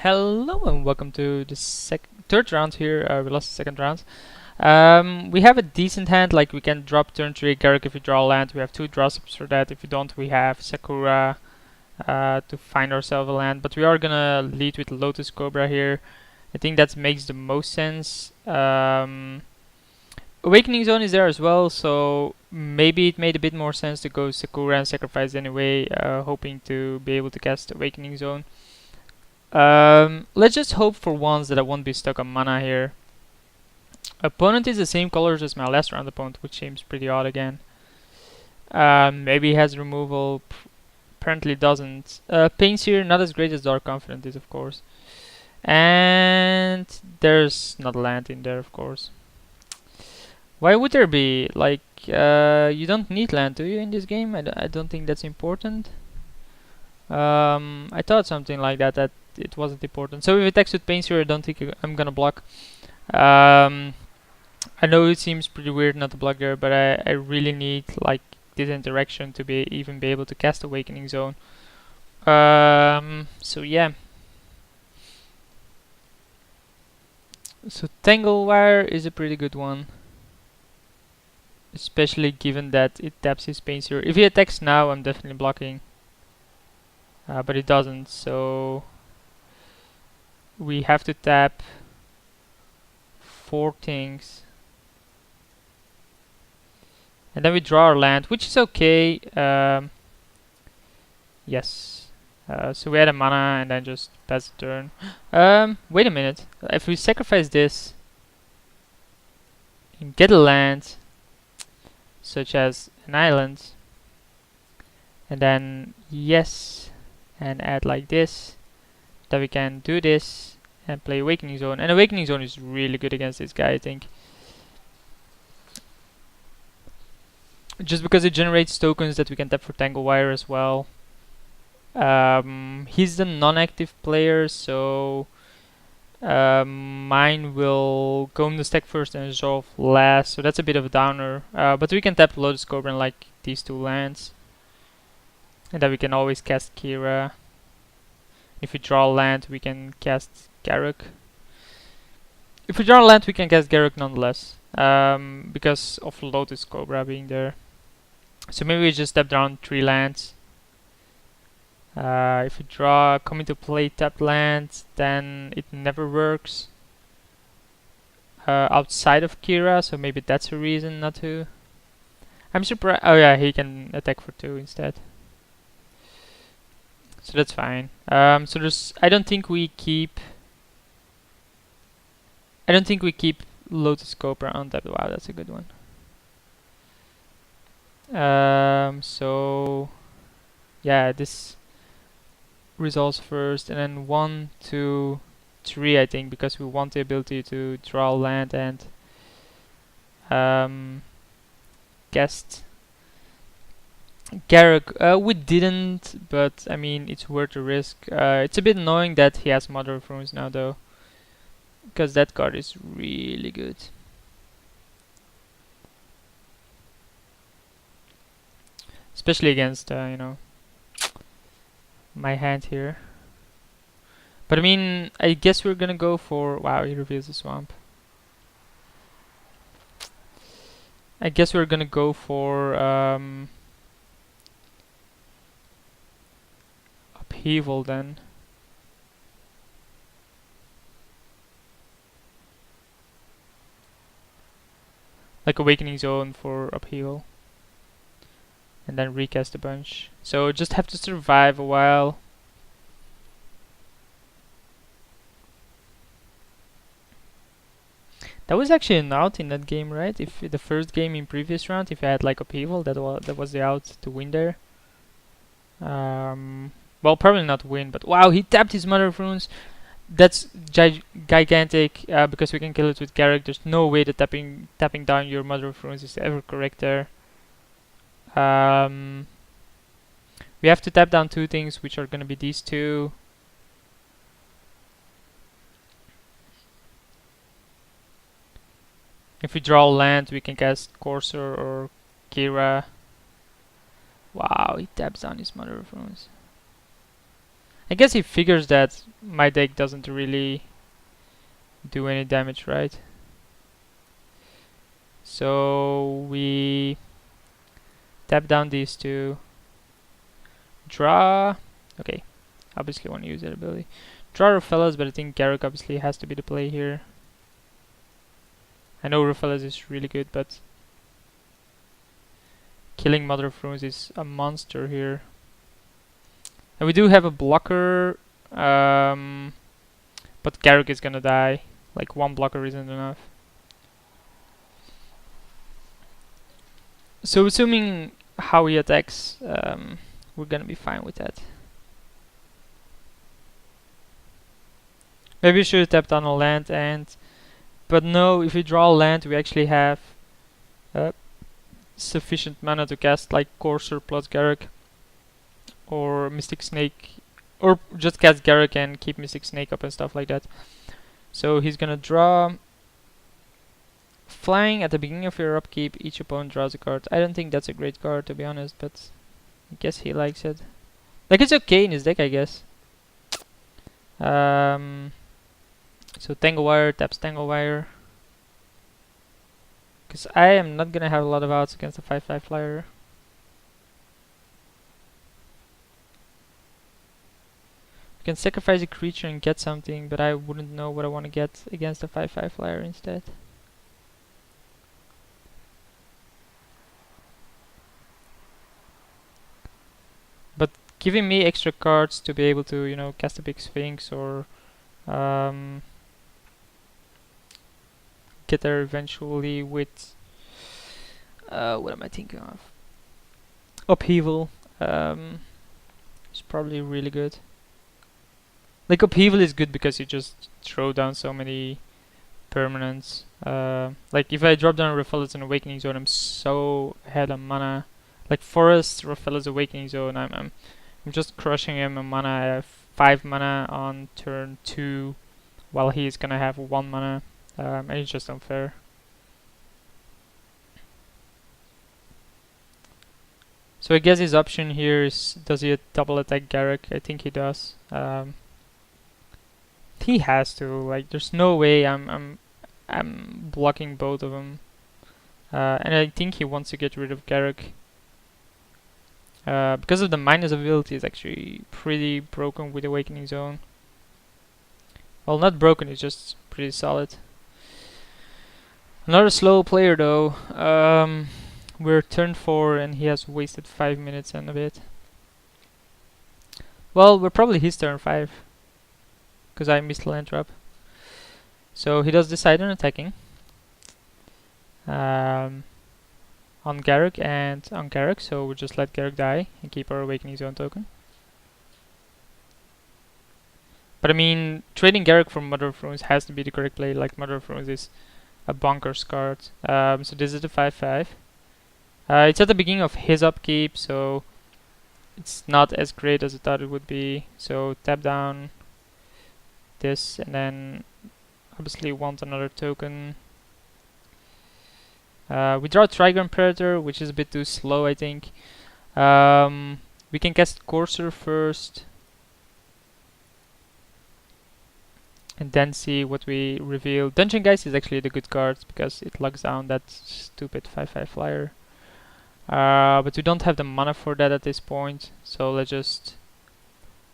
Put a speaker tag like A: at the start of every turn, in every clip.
A: Hello and welcome to the third round here. We lost the second round. We have a decent hand, like we can drop turn 3 Garruk if we draw land. We have 2 draw steps for that. If we don't, we have Sakura to find ourselves a land. But we are gonna lead with Lotus Cobra here. I think that makes the most sense. Awakening Zone is there as well, so maybe it made a bit more sense to go Sakura and sacrifice anyway, hoping to be able to cast Awakening Zone. Let's just hope for once that I won't be stuck on mana here. Opponent is the same colors as my last round opponent, which seems pretty odd again. Maybe he has removal, apparently doesn't. Pain's here, not as great as Dark Confidant is, of course. And there's not a land in there, of course. Why would there be? Like, you don't need land, do you, in this game? I don't think that's important. I thought something like that it wasn't important. So if it attacks with Pain Sphere, I don't think I'm gonna block. I know it seems pretty weird not to block there, but I really need like this interaction to even be able to cast Awakening Zone. So yeah. So Tangle Wire is a pretty good one, especially given that it taps his Pain Sphere. If he attacks now, I'm definitely blocking. But it doesn't, so we have to tap 4 things. And then we draw our land, which is okay. Yes. So we add a mana and then just pass the turn. Wait a minute. If we sacrifice this and get a land, such as an island, and then yes, and add like this, that we can do this and play Awakening Zone. And Awakening Zone is really good against this guy, I think. Just because it generates tokens that we can tap for Tangle Wire as well. He's the non-active player, so mine will go in the stack first and resolve last, so that's a bit of a downer. But we can tap Lotus Cobra and like these 2 lands. And then we can always cast Kira. If we draw land, we can cast Garruk. If we draw land, we can cast Garruk nonetheless, because of Lotus Cobra being there. So maybe we just tap down 3 lands. If we come into play tapped land, then it never works outside of Kira, so maybe that's a reason not to. I'm surprised. Oh yeah, he can attack for 2 instead. So that's fine. So I don't think we keep Lotus Cobra on that. Wow, that's a good one. So yeah, this resolves first, and then 1, 2, 3, I think, because we want the ability to draw land and cast Garruk. We didn't, but I mean, it's worth the risk. It's a bit annoying that he has Mother of Runes now, though, because that card is really good. Especially against, you know, my hand here. But I mean, I guess we're gonna go for... Wow, he reveals the swamp. I guess we're gonna go for upheaval then. Like Awakening Zone for upheaval. And then recast a bunch. So just have to survive a while. That was actually an out in that game, right? If the first game in previous round, if I had like upheaval, that was the out to win there. Well, probably not win, but wow, he tapped his Mother of Runes. That's gigantic, because we can kill it with Garruk. There's no way that tapping down your Mother of Runes is ever correct there. We have to tap down 2 things, which are gonna be these 2. If we draw land, we can cast Courser or Kira. Wow, he taps down his Mother of Runes. I guess he figures that my deck doesn't really do any damage, right? So we tap down these two, draw. Okay, obviously want to use that ability. Draw Rofellas, but I think Garruk obviously has to be the play here. I know Rofellas is really good, but killing Mother of Runes is a monster here. And we do have a blocker, but Garruk is gonna die. Like, one blocker isn't enough. So assuming how he attacks, we're gonna be fine with that. Maybe we should have tapped on a land, but no, if we draw a land, we actually have sufficient mana to cast like Courser plus Garruk, or Mystic Snake, or just cast Garruk and keep Mystic Snake up and stuff like that. So he's gonna draw. Flying at the beginning of your upkeep, each opponent draws a card. I don't think that's a great card, to be honest, but I guess he likes it. Like, it's okay in his deck, I guess. So Tanglewire taps Tanglewire. Because I am not gonna have a lot of outs against a 5/5 flyer. You can sacrifice a creature and get something, but I wouldn't know what I want to get against a 5/5 flyer instead. But giving me extra cards to be able to, you know, cast a big Sphinx or get there eventually with what am I thinking of? Upheaval is probably really good. Like, Upheaval is good because you just throw down so many permanents. Like, if I drop down Rofellas and Awakening Zone, I'm so ahead on mana. Like, Forest, Rofellas, Awakening Zone, I'm just crushing him on mana. I have 5 mana on turn 2, while he's gonna have 1 mana, and it's just unfair. So I guess his option here is, does he double attack Garruk? I think he does. He has to. Like, there's no way I'm blocking both of them. And I think he wants to get rid of Garruk. Because of the minus ability, is actually pretty broken with Awakening Zone. Well, not broken, it's just pretty solid. Another slow player though. We're turn 4 and he has wasted 5 minutes and a bit. Well, we're probably his turn 5, because I missed land trap. So he does decide on attacking. On Garruk and on Garruk, so we'll just let Garruk die and keep our Awakening Zone token. But I mean, trading Garruk for Mother of Runes has to be the correct play. Like, Mother of Runes is a bonkers card. So this is the 5/5. It's at the beginning of his upkeep, so it's not as great as I thought it would be. So tap down this, and then obviously want another token. We draw Trigon Predator, which is a bit too slow, I think. We can cast Courser first, and then see what we reveal. Dungeon Geist is actually the good card because it locks down that stupid 5/5 flyer. But we don't have the mana for that at this point, so let's just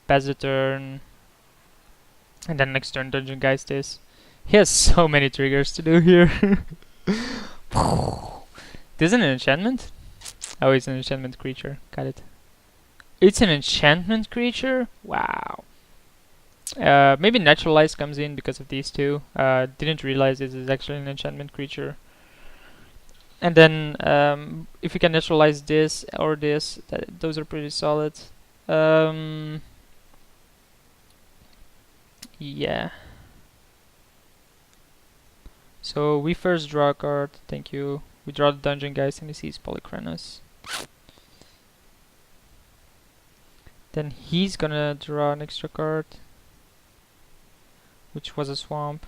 A: pass the turn, and then next turn Dungeon Geist is. He has so many triggers to do here. This is an enchantment? Oh, it's an enchantment creature. Got it. It's an enchantment creature? Wow. Maybe Naturalize comes in because of these two. Didn't realize this is actually an enchantment creature. And then if we can Naturalize this or this, those are pretty solid. Yeah. So we first draw a card, thank you. We draw the Dungeon Geist and he sees Polychronos. Then he's gonna draw an extra card, which was a Swamp.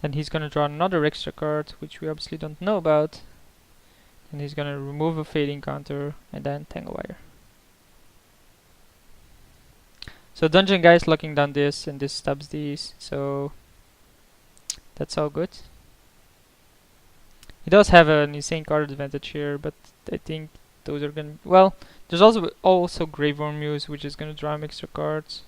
A: Then he's gonna draw another extra card, which we obviously don't know about. And he's gonna remove a Fading Counter and then Tanglewire. So dungeon guys locking down this, and this stops these, so that's all good. He does have an insane card advantage here, but I think those are gonna... Well, there's also Graveworm Muse, which is gonna draw him extra cards.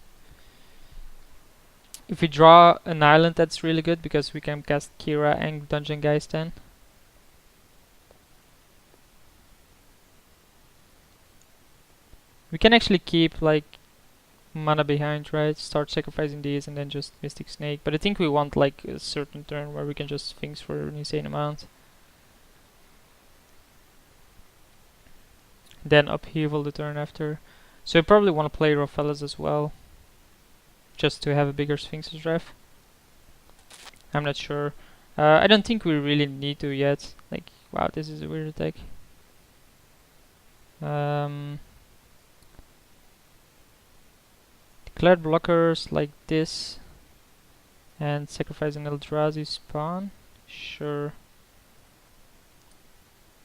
A: If we draw an island, that's really good, because we can cast Kira and dungeon guys then. We can actually keep like mana behind, right? Start sacrificing these and then just Mystic Snake. But I think we want like a certain turn where we can just Sphinx for an insane amount. Then Upheaval the turn after. So I probably want to play Rofellas as well, just to have a bigger Sphinx's ref. I'm not sure. I don't think we really need to yet. Like, wow, this is a weird attack. Declared blockers like this, and sacrifice an Eldrazi spawn. Sure.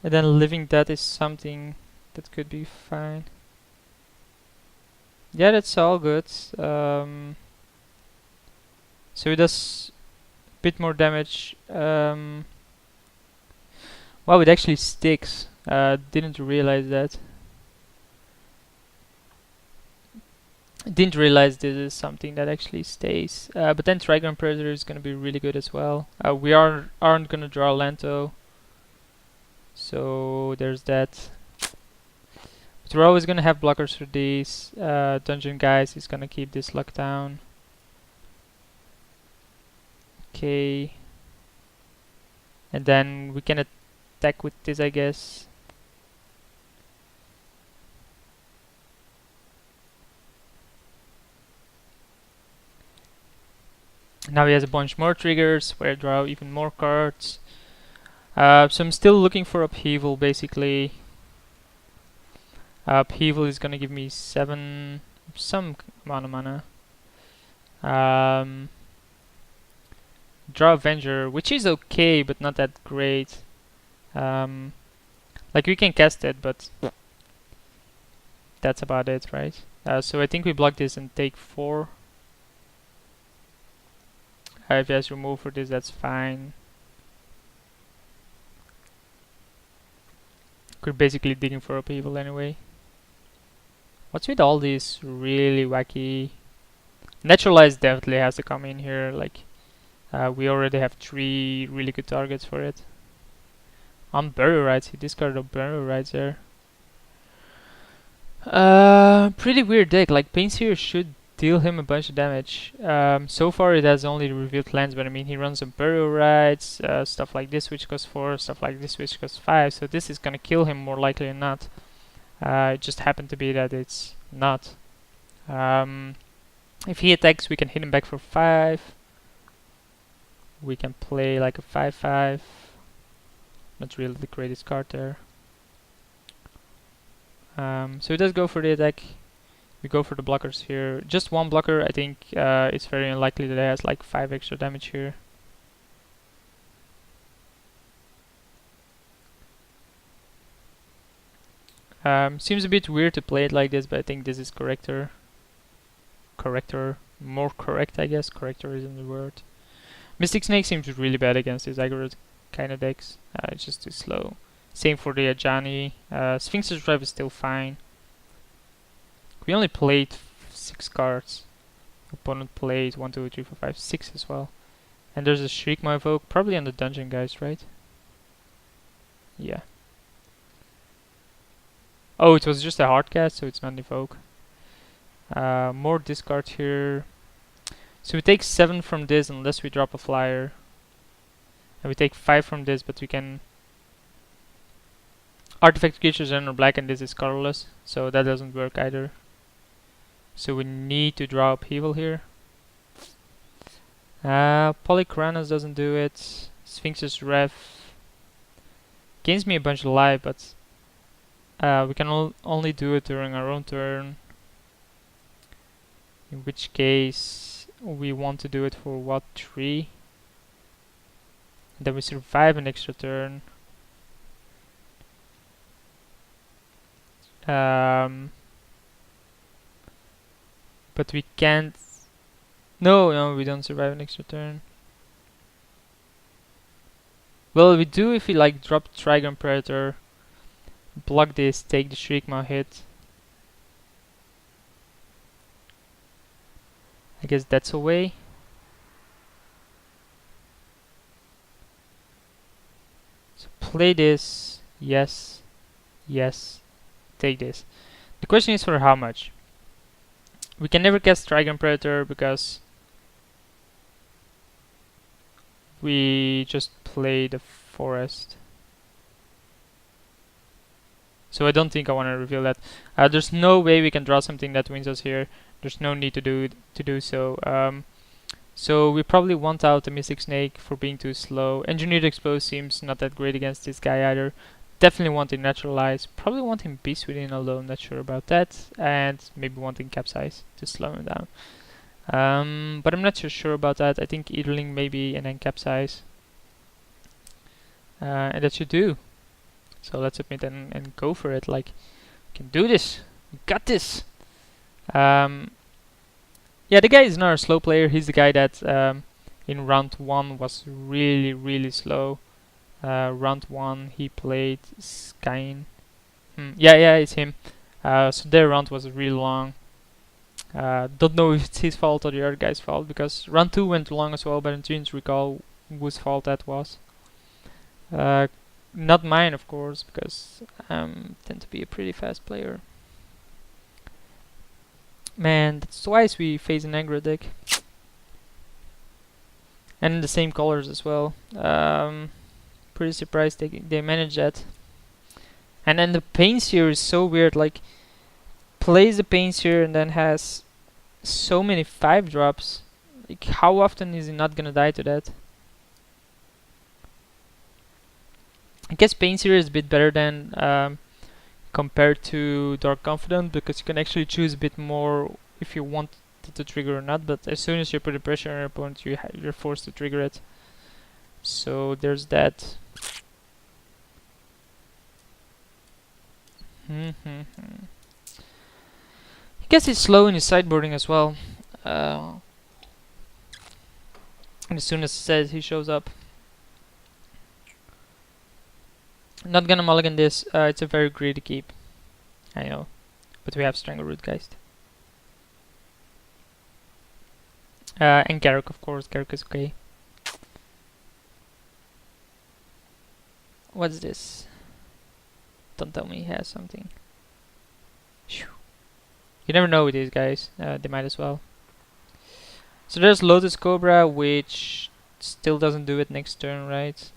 A: And then Living Dead is something that could be fine. Yeah, that's all good. So it does a bit more damage. Wow, it actually sticks. Didn't realize that. Didn't realize this is something that actually stays. But then Trigon Predator is gonna be really good as well. We aren't gonna draw Lanto, so there's that. But we're always gonna have blockers for these. Dungeon Guys is gonna keep this locked down. Okay. And then we can attack with this, I guess. Now he has a bunch more triggers where I draw even more cards. So I'm still looking for Upheaval, basically. Upheaval is gonna give me some amount of mana. Draw Avenger, which is okay, but not that great. Like we can cast it, but that's about it, right? So I think we block this and take 4. If he has remove for this, that's fine. We're basically digging for Upheaval anyway. What's with all these really wacky... Naturalize definitely has to come in here. Like, we already have 3 really good targets for it. On Burial Rites, he discarded a Burial Rites there. Pretty weird deck. Like, Painseer should deal him a bunch of damage. So far it has only revealed lands, but I mean he runs some Burial Rites, stuff like this which costs 4, stuff like this which costs 5, so this is gonna kill him more likely than not. It just happened to be that it's not. If he attacks, we can hit him back for 5. We can play like a 5/5. Not really the greatest card there. So he does go for the attack. We go for the blockers here. Just one blocker, I think it's very unlikely that it has like 5 extra damage here. Seems a bit weird to play it like this, but I think this is corrector. More correct, I guess. Corrector isn't the word. Mystic Snake seems really bad against these aggro kind of decks. It's just too slow. Same for the Ajani. Sphinx's Drive is still fine. We only played 6 cards. Opponent played 1, 2, 3, 4, 5, 6 as well. And there's a Shriek Evoke, probably on the Dungeon Guys, right? Yeah. Oh, it was just a hard cast, so it's not an Evoke. More discard here. So we take 7 from this unless we drop a flyer. And we take 5 from this, but we can... Artifact creatures are black and this is colorless, so that doesn't work either. So we need to draw Upheaval here. Polychronos doesn't do it. Sphinx's Ref gains me a bunch of life, but we can only do it during our own turn. In which case we want to do it for what, 3? Then we survive an extra turn. But But we can't. No, we don't survive an extra turn. Well, we do if we like drop Trigon Predator, block this, take the Shriekmaw hit. I guess that's a way. So play this, yes, yes, take this. The question is for how much? We can never cast Trigon Predator because we just play the forest. So I don't think I want to reveal that. There's no way we can draw something that wins us here. There's no need to do so. So we probably want out the Mystic Snake for being too slow. Engineered Expose seems not that great against this guy either. Definitely wanting Naturalize. Probably wanting Beast Within alone, not sure about that. And maybe wanting Capsize to slow him down. But I'm not so sure about that. I think Eaterling maybe and then Capsize. And that should do. So let's submit and go for it. Like, we can do this. We got this. Yeah, the guy is not a slow player. He's the guy that in round 1 was really slow. Round 1 he played Skyn. Yeah, it's him. So their round was really long. Don't know if it's his fault or the other guy's fault, because round 2 went long as well, but I didn't recall whose fault that was. Not mine, of course, because I tend to be a pretty fast player. Man, that's twice we face an aggro deck. And in the same colors as well. Pretty surprised they managed that. And then the Painseer is so weird, like, plays the Painseer and then has so many 5-drops. Like, how often is he not gonna die to that? I guess Painseer is a bit better than compared to Dark Confidant, because you can actually choose a bit more if you want it to trigger or not, but as soon as you put a pressure on your opponent, you're forced to trigger it. So there's that. I guess he's slow in his sideboarding as well. And as soon as he shows up. Not gonna mulligan this. It's a very greedy keep. I know. But we have Strangleroot Geist. And Garruk, of course. Garruk is okay. What's this? Don't tell me he has something. Whew. You never know with these guys. They might as well. So there's Lotus Cobra, which still doesn't do it next turn, right?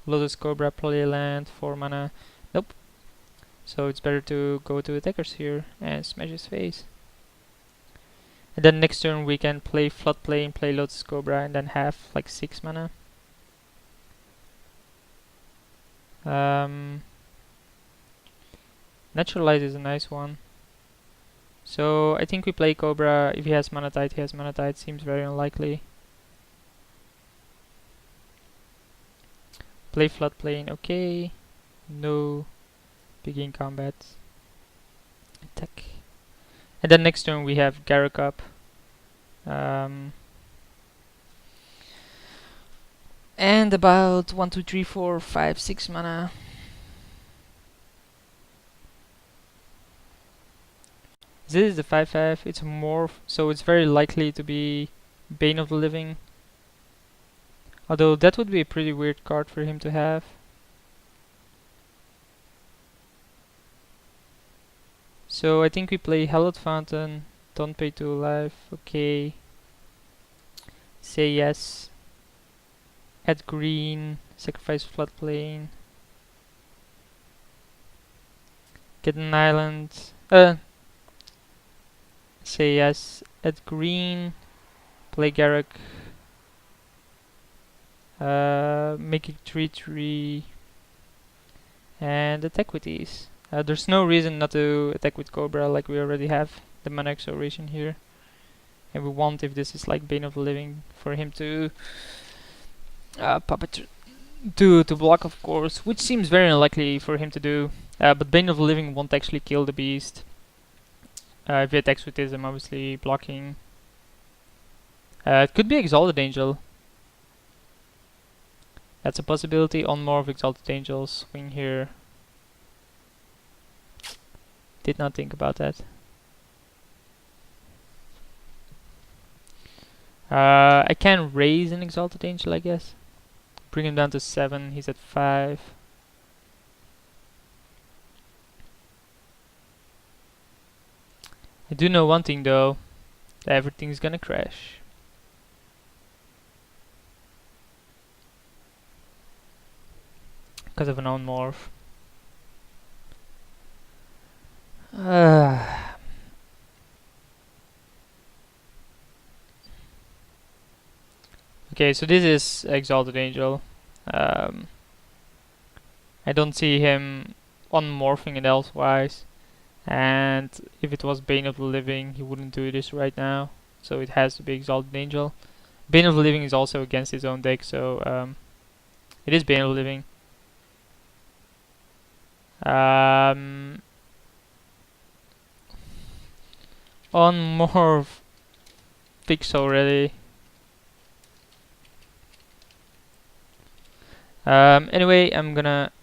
A: Lotus Cobra, play land, 4 mana. Nope. So it's better to go to attackers here and smash his face. And then next turn we can play Floodplain, play Lotus Cobra, and then have like 6 mana. Naturalize is a nice one. So I think we play Cobra. If he has Mana Tide, he has Mana Tide. Seems very unlikely. Play Floodplain, okay. No. Begin combat. Attack. And then next turn we have Garruk up. And about 1, 2, 3, 4, 5, 6 mana. This is the 5/5. It's a morph, so it's very likely to be Bane of the Living. Although that would be a pretty weird card for him to have. So I think we play Hallowed Fountain, don't pay 2 life, okay. Say yes. Add green, sacrifice Floodplain. Get an island. Say yes. Add green. Play Garruk. Make it 3/3. And attack with these. There's no reason not to attack with Cobra, like we already have the Mana Acceleration here. And we want, if this is like Bane of the Living, for him to puppet to block, of course, which seems very unlikely for him to do. But Bane of the Living won't actually kill the beast. If it Xsplit, I'm obviously blocking. It could be Exalted Angel. That's a possibility. On more of Exalted Angel. Swing here. Did not think about that. I can raise an Exalted Angel, I guess. Bring him down to 7. He's at 5. I do know one thing though. Everything's gonna crash. Because of an on-morph. Okay, so this is Exalted Angel. I don't see him on-morphing it elsewise. And if it was Bane of the Living, he wouldn't do this right now. So it has to be Exalted Angel. Bane of the Living is also against his own deck, so it is Bane of the Living. On morph fix already. Anyway, I'm gonna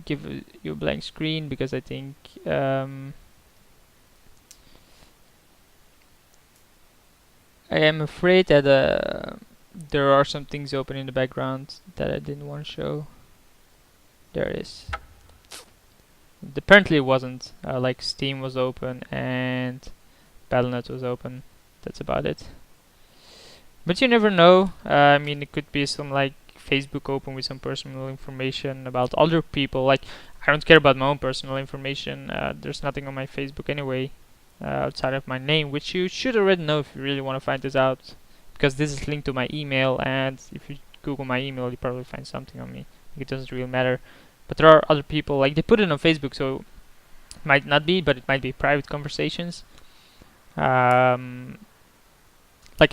A: give you a blank screen because I think I am afraid that there are some things open in the background that I didn't want to show. There it is. Apparently it wasn't. Like Steam was open and Battle.net was open. That's about it. But you never know. I mean, it could be some like Facebook open with some personal information about other people. Like, I don't care about my own personal information. There's nothing on my Facebook anyway. Outside of my name, which you should already know if you really want to find this out, because this is linked to my email, and if you Google my email you probably find something on me. It doesn't really matter, but there are other people, like they put it on Facebook, so it might not be, but it might be private conversations. Like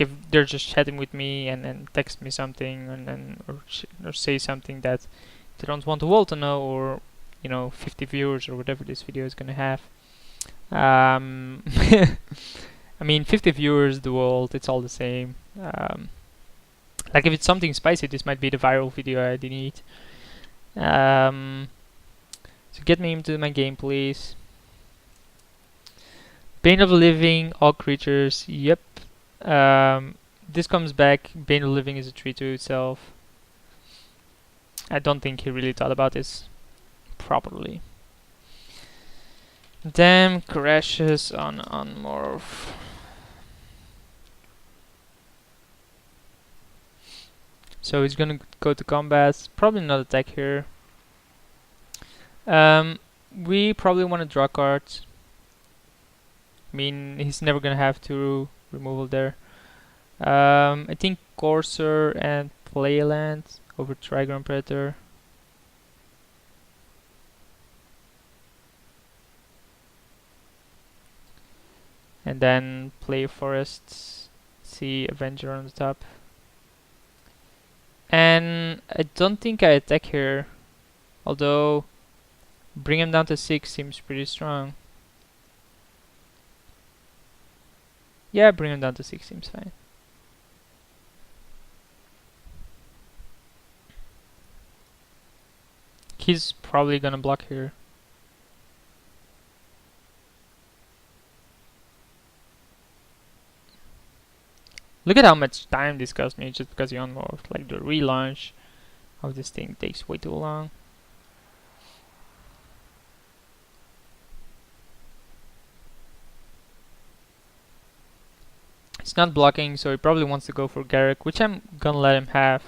A: if they're just chatting with me and text me something or say something that they don't want the world to know, or 50 viewers or whatever this video is gonna have. I mean, 50 viewers, the world, it's all the same. Like if it's something spicy, this might be the viral video I need. So get me into my game, please. Bane of the Living, all creatures, yep. This comes back. Bane of the Living is a 3/2 itself. I don't think he really thought about this properly. Damn, crashes on morph. So he's gonna go to combat. Probably not attack here. We probably want to draw cards. I mean, he's never gonna have to removal there. I think Courser and Playland over Trigon Predator. And then play Forests, see Avenger on the top. And I don't think I attack here, although bring him down to 6 seems pretty strong. Yeah, bring him down to 6 seems fine. He's probably gonna block here. Look at how much time this cost me just because he unmorphed. Like the relaunch of this thing takes way too long. It's not blocking, so he probably wants to go for Garrick, which I'm gonna let him have.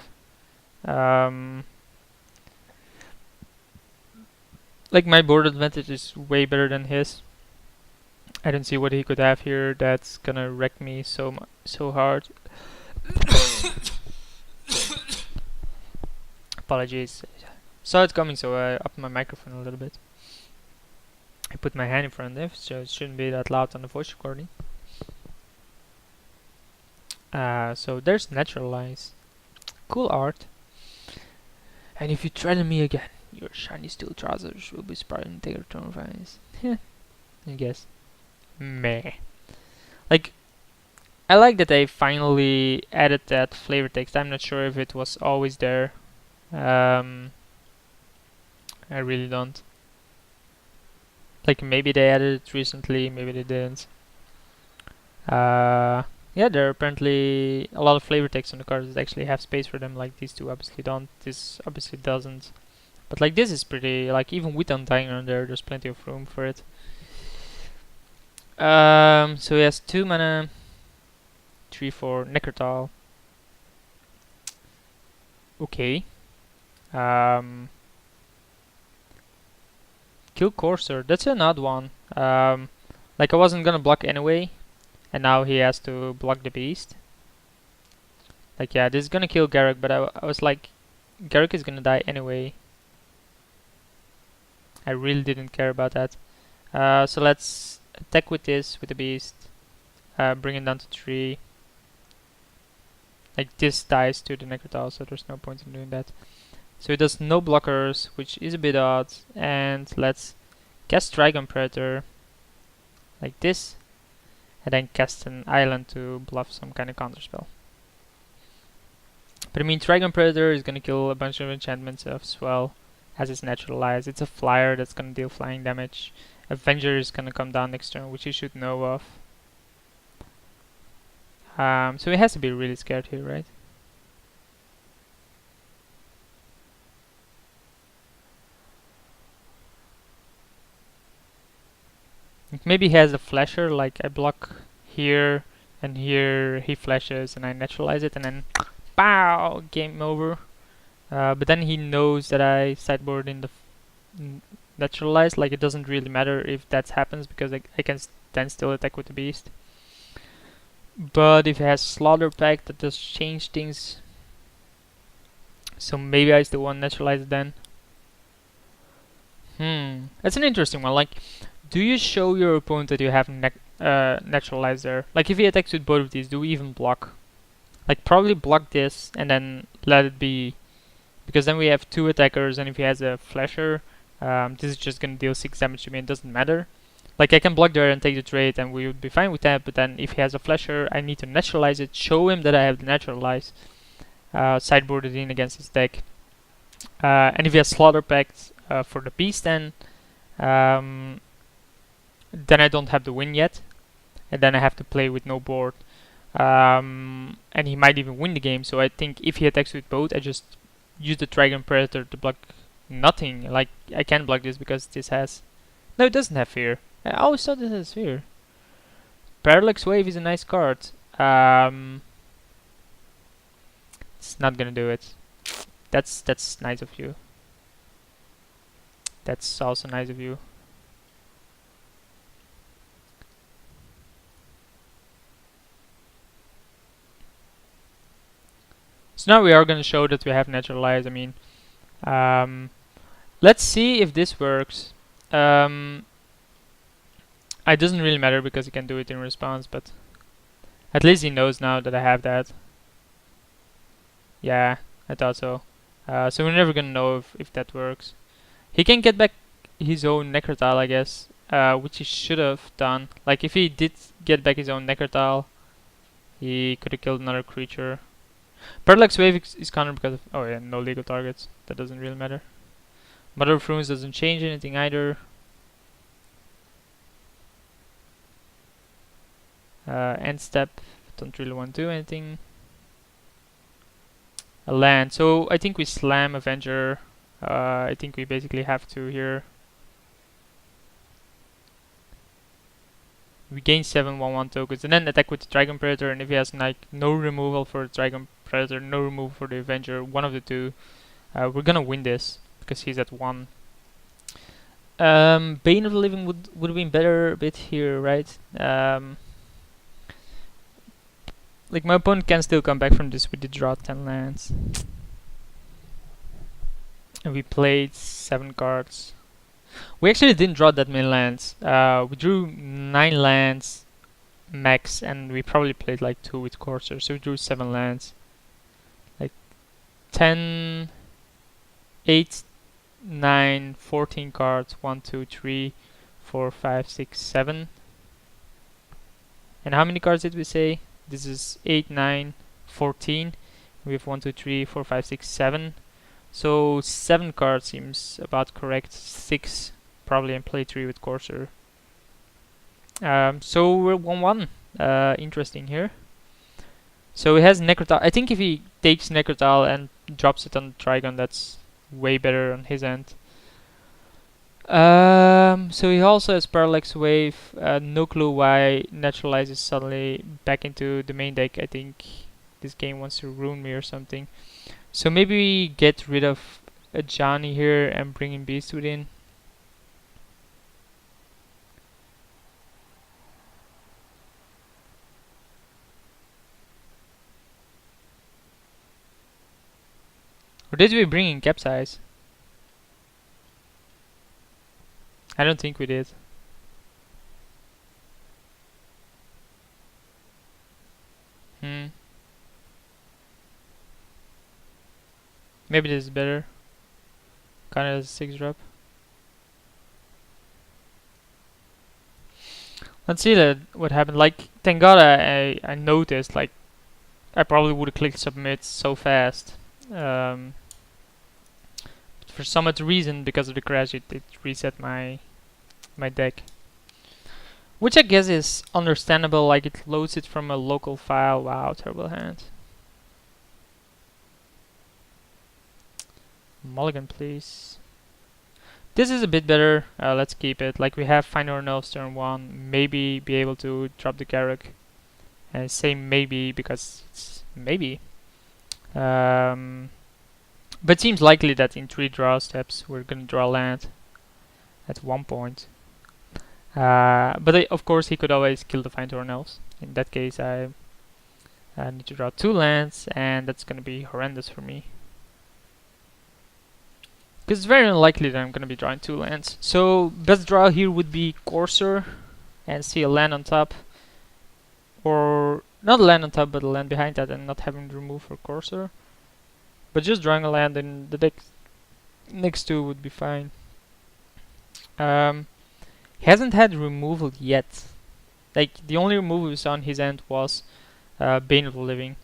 A: Like my board advantage is way better than his. I don't see what he could have here that's gonna wreck me so hard. Apologies. Saw it coming, so I upped my microphone a little bit. I put my hand in front of it, so it shouldn't be that loud on the voice recording. So there's Naturalize. Cool art. And if you threaten me again, your shiny steel trousers will be sprouting take a turn of eyes. I guess. Meh. Like, I like that they finally added that flavor text. I'm not sure if it was always there. I really don't. Like, maybe they added it recently, maybe they didn't. Yeah, there are apparently a lot of flavor text on the cards that actually have space for them. Like, these two obviously don't. This obviously doesn't. But like, this is pretty, like, even with Undying on there, there's plenty of room for it. So he has 2 mana, 3/4 Necrotal. Okay. Kill Courser. That's an odd one. Like, I wasn't gonna block anyway, and now he has to block the beast. Like, yeah, this is gonna kill Garruk, but I was like, Garruk is gonna die anyway. I really didn't care about that. So let's attack with this, with the beast. Bring it down to 3. Like, this dies to the Necrotal, so there's no point in doing that. So it does no blockers, which is a bit odd. And let's cast Dragon Predator, like this, and then cast an island to bluff some kind of counterspell. But I mean, Dragon Predator is gonna kill a bunch of enchantments as well, as it's naturalized. It's a flyer that's gonna deal flying damage. Avenger is gonna come down next turn, which you should know of. So he has to be really scared here, right? Maybe he has a flasher, like I block here and here, he flashes and I naturalize it, and then pow, game over. But then he knows that I sideboard in the naturalize. Like, it doesn't really matter if that happens because I can then still attack with the beast. But if he has Slaughter Pact, that does change things. So maybe I still want naturalize it then. That's an interesting one. Like, do you show your opponent that you have naturalize there? Like, if he attacks with both of these, do we even block? Like, probably block this and then let it be, because then we have 2 attackers, and if he has a flasher, this is just gonna deal 6 damage to me. It doesn't matter. Like, I can block there and take the trade, and we would be fine with that. But then if he has a flasher, I need to naturalize it, show him that I have the naturalize, sideboard it in against his deck. And if he has Slaughter Pact for the beast, then I don't have the win yet, and then I have to play with no board. And he might even win the game. So I think if he attacks with both, I just use the Dragon Predator to block nothing. Like, I can't block this because this has... No, it doesn't have fear. I always thought this has fear. Parallax Wave is a nice card. It's not gonna do it. That's nice of you. That's also nice of you. So now we are gonna show that we have naturalized. I mean, let's see if this works. It doesn't really matter because he can do it in response, but at least he knows now that I have that. Yeah, I thought so. So we're never gonna know if that works. He can get back his own Necrotal, I guess, which he should have done. Like, if he did get back his own Necrotal, he could have killed another creature. Parallax Wave is countered because of... Oh yeah, no legal targets. That doesn't really matter. Mother of Runes doesn't change anything either. End step, don't really want to do anything. A land, so I think we slam Avenger. I think we basically have to here. We gain 7 1/1 tokens and then attack with the Dragon Predator, and if he has like no removal for the Dragon Predator, no removal for the Avenger, one of the two, we're gonna win this because he's at 1. Bane of the Living would have been better a bit here, right? Like, my opponent can still come back from this with the draw 10 lands. And we played 7 cards. We actually didn't draw that many lands. We drew 9 lands max, and we probably played like 2 with Courser, so we drew 7 lands. Like 10, 8, 9, 14 cards. 1, 2, 3, 4, 5, 6, 7. And how many cards did we say? This is 8, 9, 14. We have 1, 2, 3, 4, 5, 6, 7. So 7 cards seems about correct. 6 probably in play 3 with Courser. So we're 1-1. Interesting here. So he has Necrotal. I think if he takes Necrotal and drops it on Trigon, that's way better on his end. So he also has Parallax Wave. No clue why Naturalize is suddenly back into the main deck. I think this game wants to ruin me or something. So maybe we get rid of a Johnny here and bring in Beastwood in. Or did we bring in Capsize? I don't think we did. Maybe this is better. Kinda as a 6-drop. Let's see what happened. Like, thank God I noticed. Like, I probably would have clicked submit so fast. For some odd reason, because of the crash, it reset my deck. Which I guess is understandable. Like, it loads it from a local file. Wow, terrible hand. Mulligan, please. This is a bit better. Let's keep it. Like, we have Find Our Elves turn 1. Maybe be able to drop the Garruk. And say maybe because it's maybe. But it seems likely that in 3 draw steps we're gonna draw land at one point. But of course he could always kill the Find Our Elves. In that case I need to draw 2 lands, and that's gonna be horrendous for me. Because it's very unlikely that I'm going to be drawing 2 lands. So best draw here would be Courser and see a land on top. Or not a land on top, but a land behind that, and not having to remove for Courser. But just drawing a land in the deck next to would be fine. He hasn't had removal yet. Like, the only removal we saw on his end was Bane of the Living.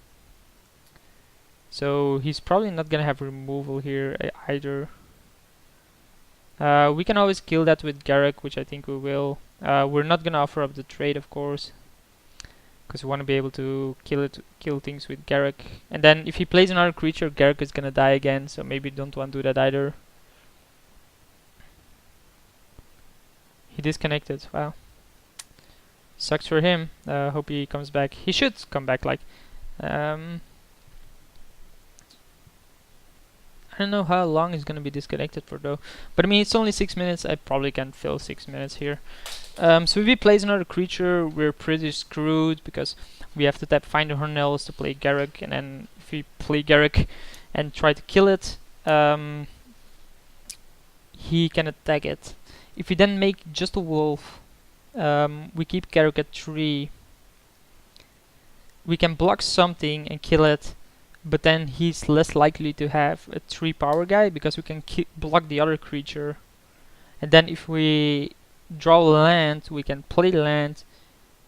A: So he's probably not going to have removal here either. We can always kill that with Garruk, which I think we will. We're not gonna offer up the trade, of course, because we want to be able to kill things with Garruk. And then if he plays another creature, Garruk is gonna die again. So maybe don't want to do that either. He disconnected. Wow, sucks for him. Hope he comes back. He should come back. Like, I don't know how long he's gonna be disconnected for though, but I mean it's only 6 minutes. I probably can fill 6 minutes here. So if he plays another creature, we're pretty screwed because we have to tap Find Our Elves to play Garruk, and then if we play Garruk and try to kill it, he can attack it. If we then make just a wolf, we keep Garruk at 3. We can block something and kill it. But then he's less likely to have a 3 power guy because we can block the other creature. And then if we draw land, we can play land,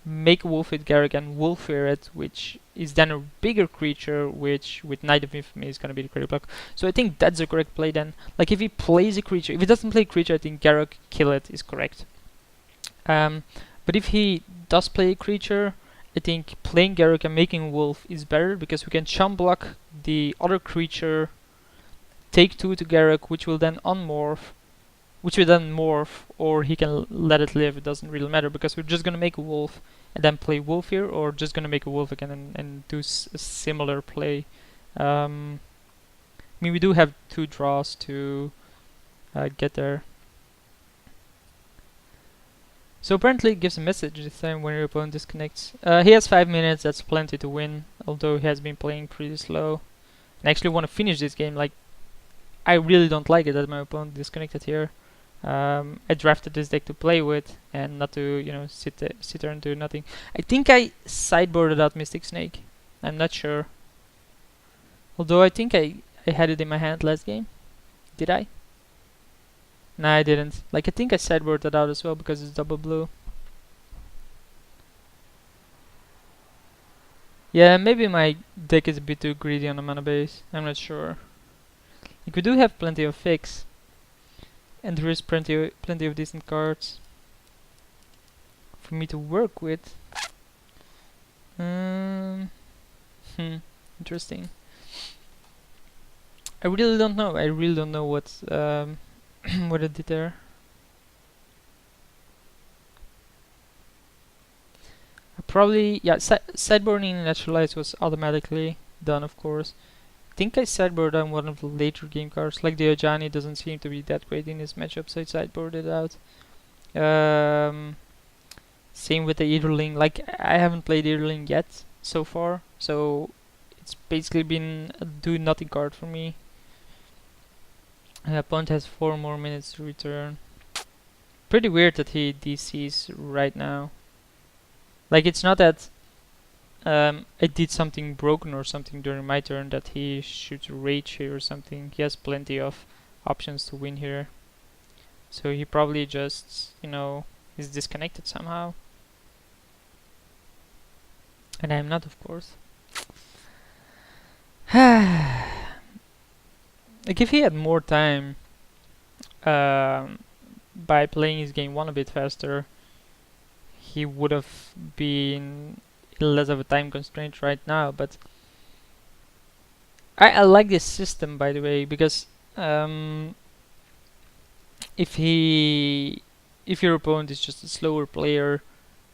A: make a wolf with Garruk and Wolfear it, which is then a bigger creature, which with Knight of Infamy is gonna be the critical block. So I think that's the correct play then. Like, if he plays a creature, if he doesn't play a creature, I think Garruk kill it is correct. But if he does play a creature, I think playing Garruk and making Wolf is better because we can chump block the other creature, take 2 to Garruk, which will then unmorph, or he can let it live. It doesn't really matter because we're just gonna make a wolf and then play wolf here, or just gonna make a wolf again and do a similar play. I mean, we do have 2 draws to get there. So apparently it gives a message this time when your opponent disconnects. He has 5 minutes, that's plenty to win, although he has been playing pretty slow. And I actually want to finish this game. Like, I really don't like it that my opponent disconnected here. I drafted this deck to play with and not to, you know, sit there and do nothing. I think I sideboarded out Mystic Snake. I'm not sure. Although I think I had it in my hand last game. Did I? No, I didn't. Like, I think I sideboarded out as well because it's double blue. Yeah, maybe my deck is a bit too greedy on the mana base. I'm not sure. Like, we do have plenty of fix, and there is plenty of decent cards for me to work with. Interesting. I really don't know. I really don't know what what I did there. Probably, yeah, sideboarding Naturalize was automatically done, of course. I think I sideboarded on one of the later game cards, like the Ojani doesn't seem to be that great in this matchup, so I sideboarded out. Same with the Eaterling, like I haven't played Eaterling yet so far, so it's basically been a do nothing card for me. Opponent has 4 more minutes to return. Pretty weird that he DCs right now. Like, it's not that I did something broken or something during my turn that he should rage here or something. He has plenty of options to win here. So he probably just, you know, is disconnected somehow. And I am not, of course. Like, if he had more time by playing his game 1 a bit faster, he would have been less of a time constraint right now. But I like this system, by the way, because if your opponent is just a slower player,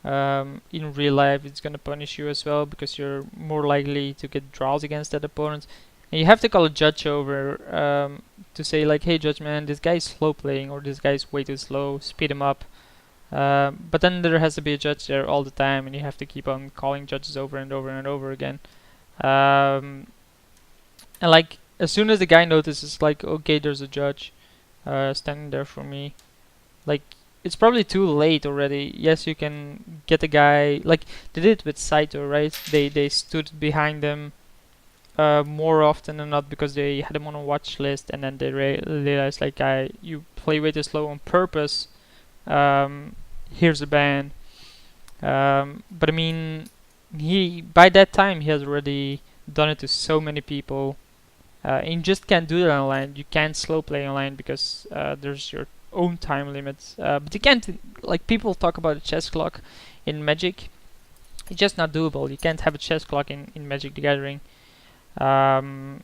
A: in real life it's gonna punish you as well, because you're more likely to get draws against that opponent. And you have to call a judge over to say like, hey judge man, this guy's slow playing, or this guy's way too slow, speed him up. But then there has to be a judge there all the time, and you have to keep on calling judges over and over and over again. And like, as soon as the guy notices like, okay, there's a judge standing there for me, like, it's probably too late already. Yes, you can get a guy, like they did with Saito, right? They stood behind them more often than not because they had him on a watch list, and then they realized like, you play way too slow on purpose. Here's a ban. But I mean, by that time he has already done it to so many people. And you just can't do that online. You can't slow play online because there's your own time limits. But you can't, like, people talk about a chess clock in Magic. It's just not doable. You can't have a chess clock in Magic the Gathering in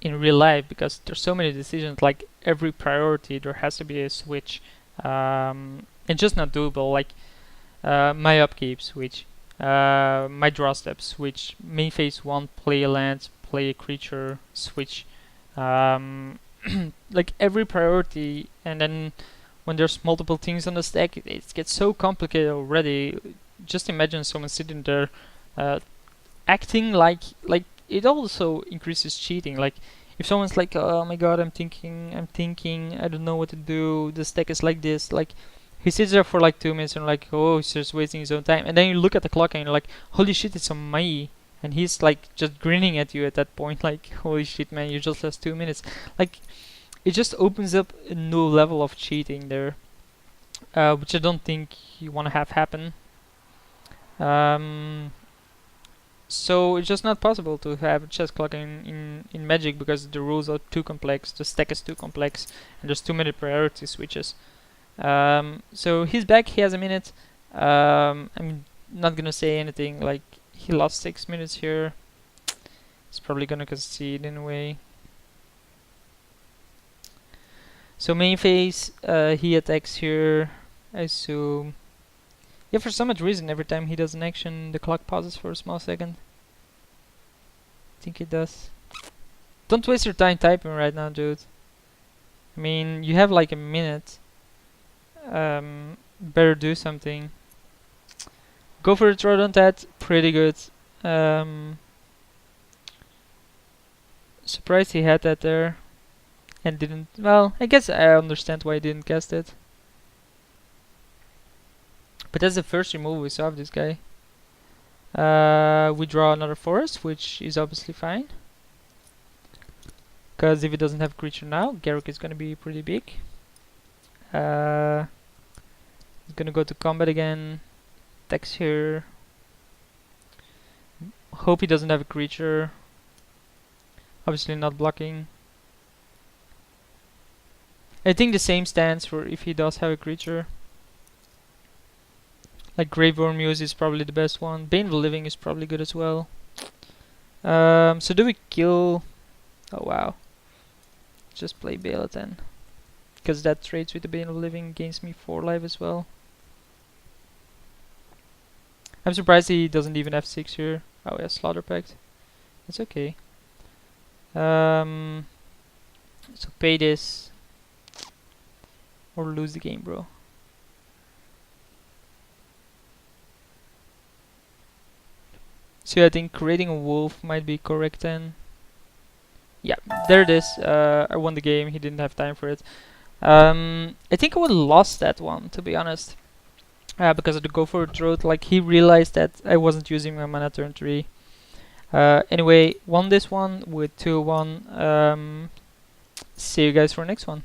A: real life, because there's so many decisions. Like, every priority there has to be a switch. It's just not doable. Like, my upkeep switch, my draw step switch, main phase 1 play a land, play a creature, switch. Like, every priority, and then when there's multiple things on the stack, it gets so complicated already. Just imagine someone sitting there acting like it also increases cheating. Like, if someone's like, oh my god, I'm thinking, I don't know what to do, the stack is like this, like, he sits there for like 2 minutes and like, oh, he's just wasting his own time, and then you look at the clock and you're like, holy shit, it's on me. And he's like just grinning at you at that point, like, holy shit man, you just lost 2 minutes. Like, it just opens up a new level of cheating there, which I don't think you want to have happen. So it's just not possible to have a chess clock in Magic, because the rules are too complex, the stack is too complex, and there's too many priority switches. So he's back, he has a minute. I'm not gonna say anything, like, he lost 6 minutes here. He's probably gonna concede in a way. So main phase, he attacks here, I assume. Yeah, for some odd reason, every time he does an action, the clock pauses for a small second. I think it does. Don't waste your time typing right now, dude. I mean, you have like a minute. Better do something. Go for the Trodent that, pretty good. Surprised he had that there. And didn't, well, I guess I understand why he didn't cast it. But that's the first removal we saw of this guy. We draw another forest, which is obviously fine. Because if he doesn't have creature now, Garruk is gonna be pretty big. He's gonna go to combat again. Attacks here. Hope he doesn't have a creature. Obviously not blocking. I think the same stands for if he does have a creature. Like Graveworm Muse is probably the best one. Bane of the Living is probably good as well. So do we kill... Oh wow. Just play Bale then. Because that trades with the Bane of the Living, gains me 4 life as well. I'm surprised he doesn't even have 6 here. Oh yeah, Slaughter Pact. That's okay. So pay this. Or lose the game, bro. So yeah, I think creating a wolf might be correct then. Yeah, there it is. I won the game. He didn't have time for it. I think I would have lost that one, to be honest. Because of the go for a drought. Like, he realized that I wasn't using my mana turn 3. Anyway, won this one with 2-1. See you guys for next one.